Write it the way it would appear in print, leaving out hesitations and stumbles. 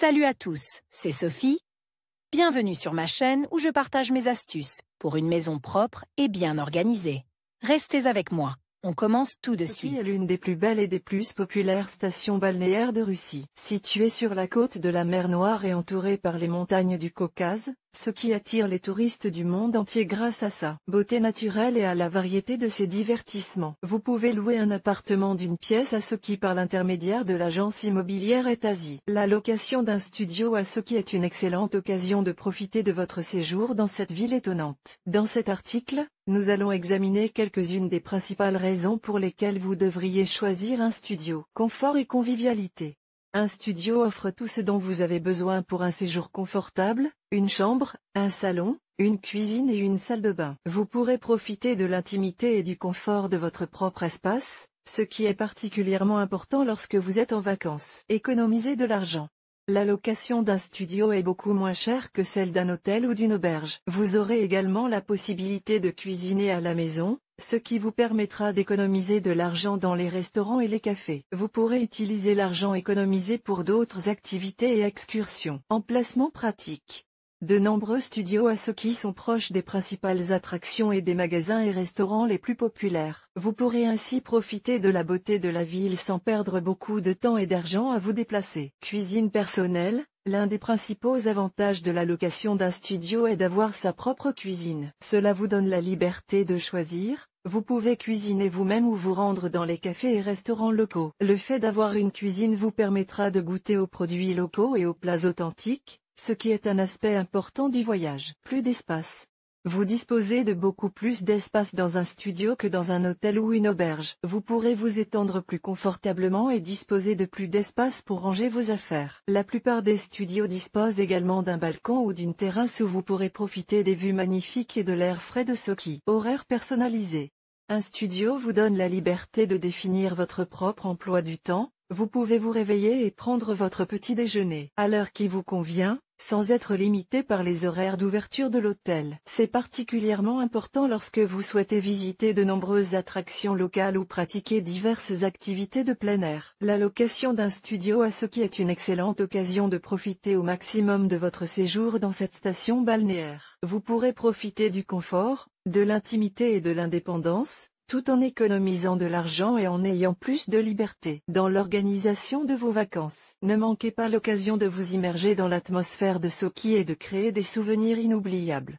Salut à tous, c'est Sophie. Bienvenue sur ma chaîne où je partage mes astuces pour une maison propre et bien organisée. Restez avec moi, on commence tout de Sochi suite. est l'une des plus belles et des plus populaires stations balnéaires de Russie. Située sur la côte de la mer Noire et entourée par les montagnes du Caucase, Sochi attire les touristes du monde entier grâce à sa beauté naturelle et à la variété de ses divertissements. Vous pouvez louer un appartement d'une pièce à Sochi par l'intermédiaire de l'agence immobilière Etazi. La location d'un studio à Sochi est une excellente occasion de profiter de votre séjour dans cette ville étonnante. Dans cet article, nous allons examiner quelques-unes des principales raisons pour lesquelles vous devriez choisir un studio. Confort et convivialité. Un studio offre tout ce dont vous avez besoin pour un séjour confortable, une chambre, un salon, une cuisine et une salle de bain. Vous pourrez profiter de l'intimité et du confort de votre propre espace, ce qui est particulièrement important lorsque vous êtes en vacances. Économiser de l'argent. La location d'un studio est beaucoup moins chère que celle d'un hôtel ou d'une auberge. Vous aurez également la possibilité de cuisiner à la maison, ce qui vous permettra d'économiser de l'argent dans les restaurants et les cafés. Vous pourrez utiliser l'argent économisé pour d'autres activités et excursions. Emplacement pratique. De nombreux studios à Sochi sont proches des principales attractions et des magasins et restaurants les plus populaires. Vous pourrez ainsi profiter de la beauté de la ville sans perdre beaucoup de temps et d'argent à vous déplacer. Cuisine personnelle. L'un des principaux avantages de la location d'un studio est d'avoir sa propre cuisine. Cela vous donne la liberté de choisir. Vous pouvez cuisiner vous-même ou vous rendre dans les cafés et restaurants locaux. Le fait d'avoir une cuisine vous permettra de goûter aux produits locaux et aux plats authentiques, ce qui est un aspect important du voyage. Plus d'espace. Vous disposez de beaucoup plus d'espace dans un studio que dans un hôtel ou une auberge. Vous pourrez vous étendre plus confortablement et disposer de plus d'espace pour ranger vos affaires. La plupart des studios disposent également d'un balcon ou d'une terrasse où vous pourrez profiter des vues magnifiques et de l'air frais de Sochi. Horaire personnalisé. Un studio vous donne la liberté de définir votre propre emploi du temps. Vous pouvez vous réveiller et prendre votre petit déjeuner à l'heure qui vous convient, sans être limité par les horaires d'ouverture de l'hôtel. C'est particulièrement important lorsque vous souhaitez visiter de nombreuses attractions locales ou pratiquer diverses activités de plein air. La location d'un studio à Sochi est une excellente occasion de profiter au maximum de votre séjour dans cette station balnéaire. Vous pourrez profiter du confort, de l'intimité et de l'indépendance, tout en économisant de l'argent et en ayant plus de liberté dans l'organisation de vos vacances. Ne manquez pas l'occasion de vous immerger dans l'atmosphère de Sochi et de créer des souvenirs inoubliables.